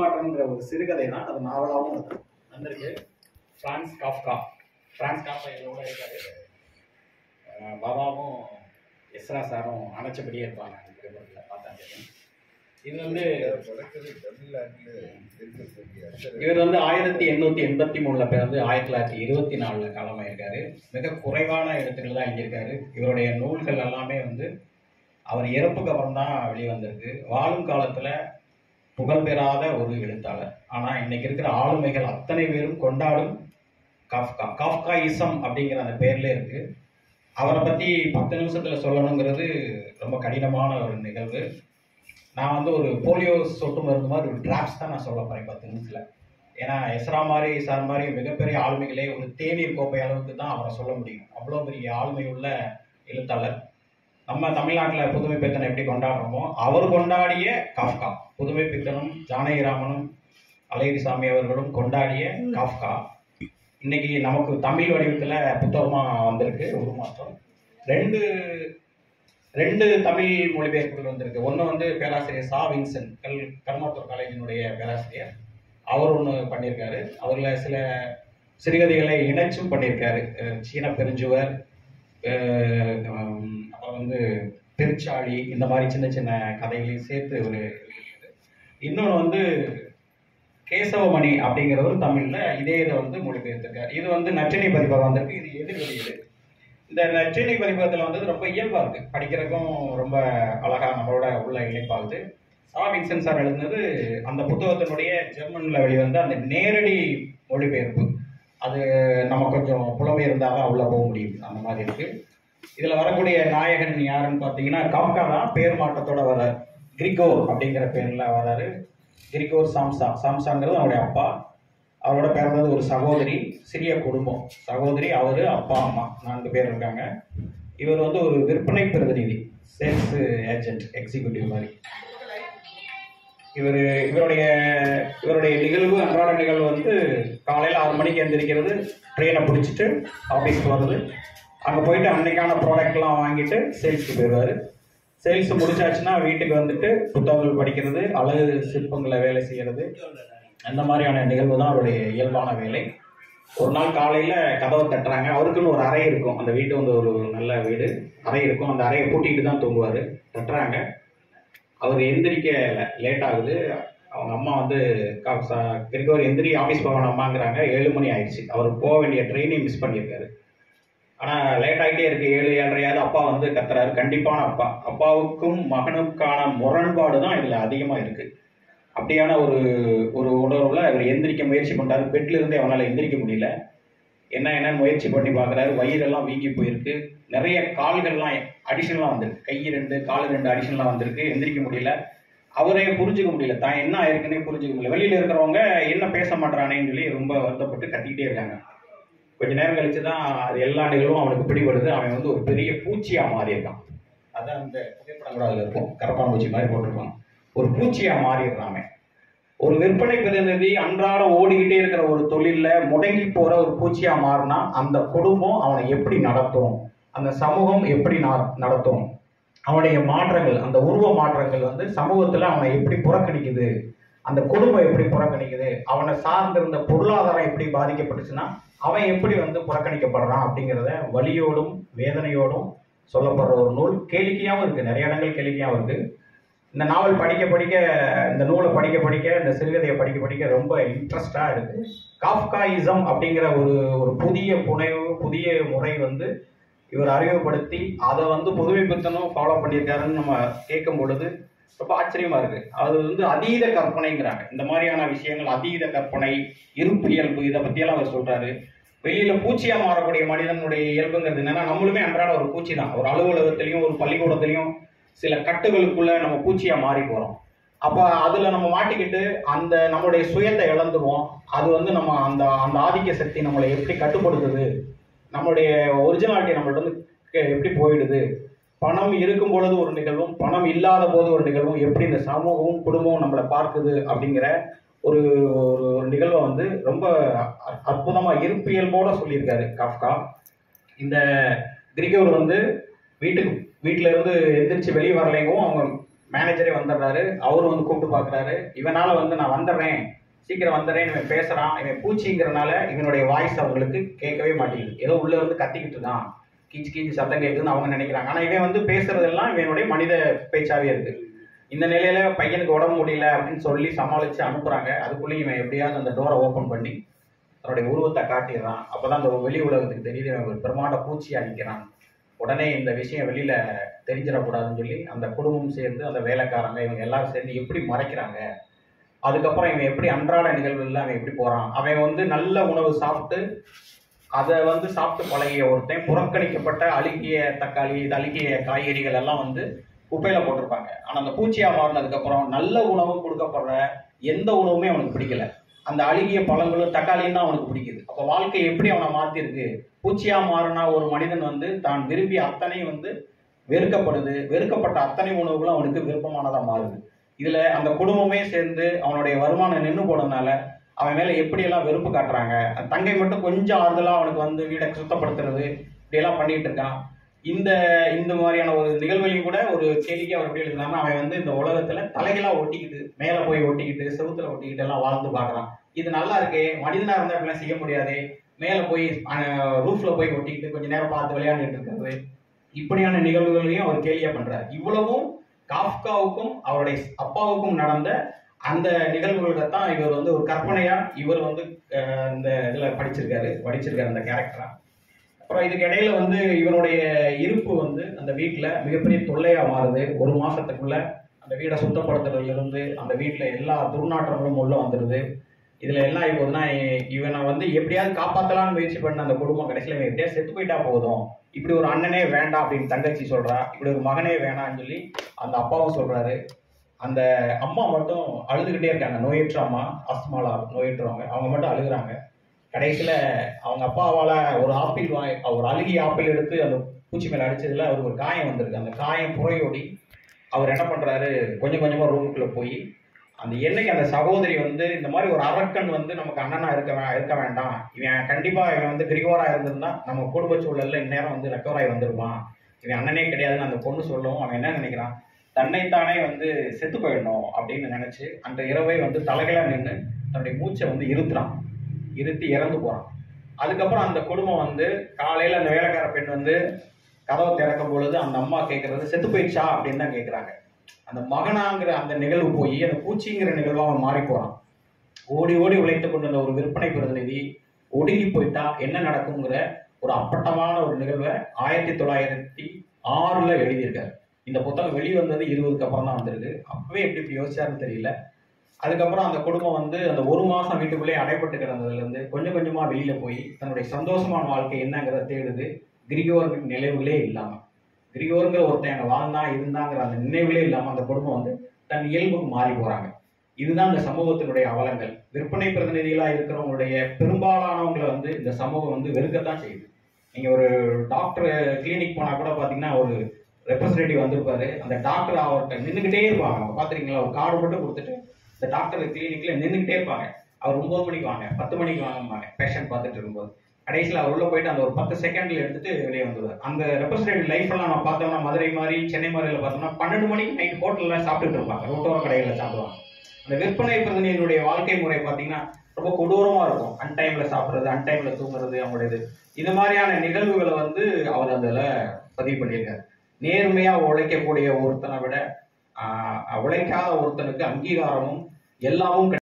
மாற்றம்ங்கிற ஒரு சிறுகதை தான், அது நாவலாகவும் வந்திருக்கு. பிரான்ஸ் காஃப்கா இதோட இருக்காரு. பாபாவும் எஸ்ரா சாரும் அணைச்சபடியே இருப்பாங்க அந்த திரைப்படத்தில் பார்த்தா தெரியும். இது வந்து இவர் வந்து 1883 பிறந்து 1924 காலமாயிருக்காரு. மிக குறைவான எழுத்துக்கள் தான் எழுதியிருக்காரு. இவருடைய நூல்கள் எல்லாமே வந்து அவர் இறப்புக்கு அப்புறம் தான் வெளிவந்திருக்கு. வாழும் காலத்தில் புகழ்பெறாத ஒரு எழுத்தாளர். ஆனால் இன்னைக்கு இருக்கிற ஆளுமைகள் அத்தனை பேரும் கொண்டாடும் காஃப்காயிசம் அப்படிங்கிற அந்த பேர்ல இருக்கு. அவரை பற்றி 10 நிமிஷத்தில் சொல்லணுங்கிறது ரொம்ப கடினமான ஒரு நிகழ்வு. நான் வந்து ஒரு போலியோ சொட்டு மருந்து மாதிரி ஒரு டிராப்ஸ் தான் நான் சொல்ல போகிறேன் 10 நிமிஷத்தில். ஏன்னா எஸ்ரா மாதிரி சார் மாதிரி மிகப்பெரிய ஆளுமைகளே ஒரு தேநீர் கோப்பை அளவுக்கு தான் அவரை சொல்ல முடியும். அவ்வளோ பெரிய ஆளுமை உள்ள எழுத்தாளர். நம்ம தமிழ்நாட்டில் புதுமை பித்தனை எப்படி கொண்டாடுறோமோ அவர் கொண்டாடிய காஃப்கா, புதுமை பித்தனும் ஜானகிராமனும் அழகிரிசாமி அவர்களும் கொண்டாடிய காஃப்கா இன்னைக்கு நமக்கு தமிழ் வடிவத்தில் புத்தகமாக வந்திருக்கு. ஒரு மாதம் ரெண்டு தமிழ் மொழிபெயர்ப்புகள் வந்திருக்கு. ஒன்று வந்து பேராசிரியர் சா வின்சென்ட் கருமாத்தூர் காலேஜினுடைய பேராசிரியர், அவர் ஒன்று பண்ணியிருக்காரு. அவரில் சில சிறுகதைகளை இணைச்சும் பண்ணியிருக்காரு. சீன பெருஞ்சுவர், அப்புறம் வந்து பெருச்சாளி, இந்த மாதிரி சின்ன சின்ன கதைகளையும் சேர்த்து ஒரு. இன்னொன்று வந்து கேசவமணி அப்படிங்கிறவர் தமிழில் இதே இதை வந்து மொழிபெயர்த்திருக்காரு. இது வந்து நற்றினை பதிப்பாக வந்திருக்கு. இது எதிர்வெளியீடு. இந்த நற்றினை பதிப்பகத்தில் வந்து ரொம்ப இயல்பாக இருக்குது, படிக்கிறதுக்கும் ரொம்ப அழகாக நம்மளோட உள்ள இணைப்பாகுது. சா வின்சென்ட் சார் எழுதுனது அந்த புத்தகத்தினுடைய ஜெர்மனில் வெளிவந்த அந்த நேரடி மொழிபெயர்ப்பு. அது நம்ம கொஞ்சம் புலமை இருந்தால் தான் உள்ளே போக முடியும், அந்த மாதிரி இருக்குது. இதில் வரக்கூடிய நாயகன் யாருன்னு பார்த்தீங்கன்னா காஃப்கா தான். பேர் மாற்றத்தோட வர்றார். கிரிகோர் அப்படிங்கிற பேரில் வர்றாரு. கிரிகோர் சாம்சாங்கிறது அவருடைய அப்பா. அவரோட பிறந்தது ஒரு சகோதரி. சிறிய குடும்பம். சகோதரி, அவரு, அப்பா, அம்மா 4 பேர் இருக்காங்க. இவர் வந்து ஒரு விற்பனை பிரதிநிதி, சேல்ஸ் ஏஜென்ட், எக்ஸிக்யூட்டிவ் மாதிரி. இவருடைய நிகழ்வு, அன்றாட நிகழ்வு வந்து காலையில் 6 மணிக்கு எழுந்திரிக்கிறது, ட்ரெயினை பிடிச்சிட்டு ஆஃபீஸ்க்கு வருது. அங்கே போயிட்டு அன்னைக்கான ப்ராடக்ட்லாம் வாங்கிட்டு சேல்ஸ்க்கு போயிடுவார். சேல்ஸ் முடிச்சாச்சுன்னா வீட்டுக்கு வந்துட்டு புத்தகங்கள் படிக்கிறது, அழகு சிற்பங்களை வேலை செய்கிறது, அந்த மாதிரியான நிகழ்வு தான் அவருடைய இயல்பான வேலை. ஒரு நாள் காலையில் கதவை தட்டுறாங்க. அவருக்குன்னு ஒரு அறை இருக்கும். அந்த வீட்டு வந்து ஒரு நல்ல வீடு, அறை இருக்கும். அந்த அறையை பூட்டிட்டு தான் தூங்குவார். தட்டுறாங்க. அவர் எந்திரிக்க லேட் ஆகுது. அவங்க அம்மா வந்து கிரிகோர் எந்திரி, ஆஃபீஸ் போகணும் அம்மாங்கிறாங்க. 7 மணி ஆயிடுச்சு. அவர் போக வேண்டிய ட்ரெயினையும் மிஸ் பண்ணியிருக்காரு. ஆனால் லேட் ஆகிட்டே இருக்கு. 7, 7:30 அப்பா வந்து கத்துறாரு. கண்டிப்பான அப்பா. அப்பாவுக்கும் மகனுக்கான முரண்பாடு தான் இதில் அதிகமாக இருக்குது. அப்படியான ஒரு உணர்வுல இவர் எந்திரிக்க முயற்சி பண்ணுறாரு. பெட்ல இருந்தே அவனால் எந்திரிக்க முடியல. என்னன்னு முயற்சி பண்ணி பார்க்குறாரு. வயிறெல்லாம் வீங்கி போயிருக்கு. நிறைய கால்கள்லாம் அடிஷனலாக வந்திருக்கு. கை 2, கால் 2 அடிஷனலாக வந்திருக்கு. எந்திரிக்க முடியல. அவரே புரிஞ்சுக்க முடியல, தான் என்ன ஆயிருக்குன்னே புரிஞ்சுக்க முடியல. வெளியில் இருக்கிறவங்க என்ன பேச மாட்டானேன்னு சொல்லி ரொம்ப வருத்தப்பட்டு கத்திக்கிட்டே இருக்காங்க. கொஞ்ச நேரம் கழிச்சு தான் அது எல்லா நிகழ்வும் அவனுக்கு பிடிபடுது. அவன் வந்து ஒரு பெரிய பூச்சியாக மாறியிருக்கான். அதான் அந்த புகைப்படம் கூட அதில் இருக்கும். கரப்பான் பூச்சி மாதிரி போட்டிருப்பான். ஒரு பூச்சியாக மாறிடுறான். ஒரு விற்பனை பிரதிநிதி அன்றாட ஓடிக்கிட்டே இருக்கிற ஒரு தொழில்ல முடங்கி போற ஒரு பூச்சியா மாறினா அந்த குடும்பம் அவனை எப்படி நடத்தும், அந்த சமூகம் எப்படி நடத்தும், அவனுடைய மாற்றங்கள், அந்த உருவ மாற்றங்கள் வந்து சமூகத்துல அவனை எப்படி புறக்கணிக்குது, அந்த குடும்பம் எப்படி புறக்கணிக்குது, அவனை சார்ந்திருந்த பொருளாதாரம் எப்படி பாதிக்கப்பட்டுச்சுன்னா அவன் எப்படி வந்து புறக்கணிக்கப்படுறான் அப்படிங்கிறத வலியோடும் வேதனையோடும் சொல்லப்படுற ஒரு நூல். கேளிக்கையாகவும் இருக்கு, நிறைய இடங்கள் கேளிக்கையாகவும் இருக்கு. இந்த நாவல் படிக்க படிக்க, இந்த நூலை படிக்க படிக்க, இந்த சிறுகதையை படிக்க படிக்க ரொம்ப இன்ட்ரெஸ்டாக இருக்குது. காஃப்காயிசம் அப்படிங்கிற ஒரு புதிய புனைவு, புதிய முறை வந்து இவர் அறிமுகப்படுத்தி அதை வந்து புதுமை பித்தனும் ஃபாலோ பண்ணியிருக்காருன்னு நம்ம கேட்கும் பொழுது ரொம்ப ஆச்சரியமாக இருக்குது. அது வந்து அதீத கற்பனைங்கிறாங்க. இந்த மாதிரியான விஷயங்கள் அதீத கற்பனை, இருப்பு இயல்பு, இதை பற்றியெல்லாம் அவர் சொல்கிறாரு. வெளியில் பூச்சியாக மாறக்கூடிய மனிதனுடைய இயல்புங்கிறது என்னென்னா, நம்மளுமே அன்றாட ஒரு பூச்சி தான். ஒரு அலுவலகத்திலையும் ஒரு பள்ளிக்கூடத்துலையும் சில கட்டுகளுக்குள்ள நம்ம பூச்சியா மாறி போறோம். அப்ப அதுல நம்ம மாட்டிக்கிட்டு அந்த நம்மளுடைய சுயத்தை இழந்துருவோம். அது வந்து நம்ம அந்த ஆதிக்க சக்தி நம்மளை எப்படி கட்டுப்படுத்துது, நம்மளுடைய ஒரிஜினாலிட்டி நம்மள்ட்ட வந்து எப்படி போயிடுது, பணம் இருக்கும் பொழுது ஒரு நிகழ்வும் பணம் இல்லாத போது ஒரு நிகழ்வும் எப்படி இந்த சமூகமும் குடும்பமும் நம்மளை பார்க்குது அப்படிங்கிற ஒரு நிகழ்வை வந்து ரொம்ப அற்புதமா இருப்பியல்போட சொல்லியிருக்காரு காஃப்கா. இந்த கிரிகோர் வந்து வீட்டுல இருந்து எந்திரிச்சு வெளியே வரலைங்கவும் அவங்க மேனேஜரே வந்துடுறாரு. அவரும் வந்து கூப்பிட்டு பார்க்குறாரு. இவனால வந்து நான் வந்துடுறேன், சீக்கிரம் வந்துடுறேன், இவன் பேசுறான், இவன் பூச்சிங்கிறனால இவனுடைய வாய்ஸ் அவங்களுக்கு கேட்கவே மாட்டேங்குது. ஏதோ உள்ள இருந்து கத்திக்கிட்டு இருக்கான், கீச்சு கீச்சு சத்தம் கேட்குதுன்னு அவங்க நினைக்கிறாங்க. ஆனா இவன் வந்து பேசுறதெல்லாம் இவனுடைய மனித பேச்சாவே இருக்கு. இந்த நிலையில பையனுக்கு உடம்பு முடியல அப்படின்னு சொல்லி சமாளிச்சு அனுப்புறாங்க. அதுக்குள்ளேயும் இவன் எப்படியாவது அந்த டோரை ஓபன் பண்ணி தன்னுடைய உருவத்தை காட்டிடுறான். அப்பதான் அந்த வெளி உலகத்துக்கு தெரியுது இவன் ஒரு பிரமாண்ட பூச்சியா நிற்கிறான். உடனே இந்த விஷயம் வெளியில தெரிஞ்சிடக்கூடாதுன்னு சொல்லி அந்த குடும்பம் சேர்ந்து, அந்த வேலைக்காரங்க, இவங்க எல்லாரும் சேர்ந்து எப்படி மறைக்கிறாங்க. அதுக்கப்புறம் இவன் எப்படி அன்றாட நிகழ்வுல அவன் எப்படி போறான். அவன் வந்து நல்ல உணவு சாப்பிட்டு அதை வந்து சாப்பிட்டு பழகிய ஒருத்தன் புறக்கணிக்கப்பட்ட அழுகிய தக்காளி, அழுகிய காய்கறிகள் எல்லாம் வந்து குப்பையில போட்டிருப்பாங்க. ஆனா அந்த பூச்சியா மாறினதுக்கு அப்புறம் நல்ல உணவு கொடுக்கப்படுற எந்த உணவுமே அவனுக்கு பிடிக்கல. அந்த அழுகிய பழங்களும் தக்காளியும் தான் அவனுக்கு பிடிக்குது. அப்ப வாழ்க்கை எப்படி அவனை மாத்திருக்கு. பூச்சியா மாறினா ஒரு மனிதன் வந்து தான் விரும்பிய அத்தனை வந்து வெறுக்கப்படுது. வெறுக்கப்பட்ட அத்தனை உணவுகளும் அவனுக்கு விருப்பமானதா மாறுது. இதுல அந்த குடும்பமே சேர்ந்து அவனுடைய வருமானம் நின்று போனதுனால அவன் மேல எப்படியெல்லாம் வெறுப்பு காட்டுறாங்க. தங்கை மட்டும் கொஞ்சம் ஆறுதலா அவனுக்கு வந்து வீடை சுத்தப்படுத்துறது இப்படியெல்லாம் பண்ணிட்டு இருக்கான். இந்த இந்த மாதிரியான ஒரு நிகழ்வுலையும் கூட ஒரு கேள்விக்கு அவர் எப்படி எழுதுனாருன்னா, அவன் வந்து இந்த உலகத்துல தலைகளா ஒட்டிக்கிட்டு, மேல போய் ஒட்டிக்கிட்டு, செவுத்துல ஒட்டிக்கிட்டு எல்லாம் வாழ்ந்து பாக்குறான். இது நல்லா இருக்கே, மனிதனா இருந்தா இப்படிலாம் செய்ய முடியாதே, மேல போய் ரூஃப்ல போய் ஒட்டிக்கிட்டு கொஞ்ச நேரம் பார்த்து விளையாண்டுட்டு இருக்கிறது, இப்படியான நிகழ்வுகளையும் அவர் கேலியா பண்றாரு. இவ்வளவும் காஃப்காவுக்கும் அவருடைய அப்பாவுக்கும் நடந்த அந்த நிகழ்வுகளை தான் இவர் வந்து ஒரு கற்பனையா இவர் வந்து இந்த இதுல படிச்சிருக்காரு அந்த கேரக்டரா. அப்புறம் இதுக்கு இடையில வந்து இவனுடைய இருப்பு வந்து அந்த வீட்டுல மிகப்பெரிய தொல்லையா மாறுது. ஒரு மாசத்துக்குள்ள அந்த வீடை சுத்தப்படுத்துறதுல இருந்து அந்த வீட்டுல எல்லா துர்நாற்றங்களும் உள்ள வந்துடுது. இதுல என்ன ஆகி போகுதுன்னா, இவனை வந்து எப்படியாவது காப்பாத்தலாம்னு முயற்சி பண்ண அந்த குடும்பம் கடைசியில இவன் எப்படியா செத்து போயிட்டா போதும், இப்படி ஒரு அண்ணனே வேண்டாம் அப்படின்னு தங்கச்சி சொல்றா, இப்படி ஒரு மகனே வேணாம்னு சொல்லி அந்த அப்பாவும் சொல்றாரு. அந்த அம்மா மட்டும் அழுதுகிட்டே இருக்காங்க. நோயற்ற அம்மா, அஸ்மாலா நோயற்றவங்க, அவங்க மட்டும் அழுகுறாங்க. கடைசியில அவங்க அப்பாவால ஒரு ஒரு அழுகிய ஆப்பிள் எடுத்து அந்த பூச்சி மேல அடிச்சதுல அவருக்கு ஒரு காயம் வந்திருக்கு. அந்த காயம் புறையோடி அவர் என்ன பண்றாரு, கொஞ்சம் கொஞ்சமா ரூமுக்குள்ள போய் அந்த என்னைக்கு அந்த சகோதரி வந்து இந்த மாதிரி ஒரு அரக்கன் வந்து நமக்கு அண்ணனா இருக்க வேண்டாம், இவன் கண்டிப்பா இவன் வந்து கிரிகோரா இருந்திருந்தா நம்ம குடும்ப சூழல்ல இந்நேரம் வந்து ரெக்கவராய் வந்துருவான், இவன் அண்ணனே கிடையாதுன்னு அந்த பொண்ணு சொல்லவும் அவன் என்ன நினைக்கிறான், தன்னைத்தானே வந்து செத்து போயிடணும் அப்படின்னு நினைச்சு அந்த இரவை வந்து தலைகளா நின்று தன்னுடைய மூச்சை வந்து இருத்தி இறந்து போறான். அதுக்கப்புறம் அந்த குடும்பம் வந்து காலையில அந்த வேலைக்கார பெண் வந்து கதவை திறக்கும் பொழுது அந்த அம்மா கேட்கறது செத்து போயிடுச்சா அப்படின்னு தான் கேட்கிறாங்க. அந்த மகனாங்கிற அந்த நிகழ்வு போய் அந்த பூச்சிங்கிற நிகழ்வா அவன் மாறி போறான். ஓடி ஓடி உழைத்து கொண்டிருந்த ஒரு விற்பனை பிரதிநிதி ஒடுங்கி போயிட்டா என்ன நடக்குங்கிற ஒரு அப்பட்டமான ஒரு நிகழ்வை 1906 எழுதியிருக்காரு. இந்த புத்தகம் வெளிவந்தது 20க்கு அப்புறம் தான் வந்திருக்கு. அப்பவே எப்படி யோசிச்சாருன்னு தெரியல. அதுக்கப்புறம் அந்த குடும்பம் வந்து அந்த ஒரு மாசம் வீட்டுக்குள்ளே அடைப்பட்டு கிடந்ததுல இருந்து கொஞ்சம் கொஞ்சமா வெளியில போய் தன்னுடைய சந்தோஷமான வாழ்க்கை என்னங்கிறத தேடுது. கிரிகோர் நினைவுகளே இல்லாம, கிரிகோருங்கிற ஒருத்தன் அங்க வாழ்ந்தா இருந்தாங்கிற அந்த நினைவுகளே இல்லாம அந்த குடும்பம் வந்து தன் இயல்புக்கு மாறி போறாங்க. இதுதான் இந்த சமூகத்தினுடைய அவலங்கள். விற்பனை பிரதிநிதிகளா இருக்கிறவங்களுடைய பெரும்பாலானவங்களை வந்து இந்த சமூகம் வந்து வெறுக்கத்தான் செய்யுது. நீங்க ஒரு டாக்டர் கிளினிக் போனா கூட பாத்தீங்கன்னா ஒரு ரெப்ரஸன்டேட்டிவ் வந்திருப்பாரு. அந்த டாக்டர் அவர்கிட்ட நின்றுகிட்டே இருப்பாங்க. அவங்க பாத்துறீங்களா, ஒரு கார்டு மட்டும் கொடுத்துட்டு இந்த டாக்டர் கிளினிக்ல நின்றுகிட்டே இருப்பாங்க. அவர் 9 மணிக்கு வாங்க, 10 மணிக்கு வாங்க, பேஷண்ட் பார்த்துட்டு இருக்கும்போது கடைசியில் அவர் உள்ள போயிட்டு அந்த ஒரு 10 செகண்ட்ல எடுத்துட்டு வெளியே வந்துடுவார். அந்த ரெப்ரஸன்டேட்டிவ் லைஃப் எல்லாம் நம்ம பார்த்தோம்னா மதுரை மாதிரி சென்னை மாதிரில பார்த்தோம்னா 12 மணிக்கு நைட் ஹோட்டல்ல சாப்பிட்டுட்டு இருப்பாங்க, ரோட்டோர கடைகளில் சாப்பிடுவாங்க. அந்த விற்பனை பிரதிநிதிகளுடைய வாழ்க்கை முறை பார்த்தீங்கன்னா ரொம்ப கொடூரமா இருக்கும். அன்டைம்ல சாப்பிட்றது, அன்டைம்ல தூங்குறது, அவங்களுடைய இது மாதிரியான நிகழ்வுகளை வந்து அவர் அதில் பதிவு பண்ணியிருக்காரு. நேர்மையா உழைக்கக்கூடிய ஒருத்தனை விட உழைக்காத ஒருத்தனுக்கு அங்கீகாரமும் எல்லாமும்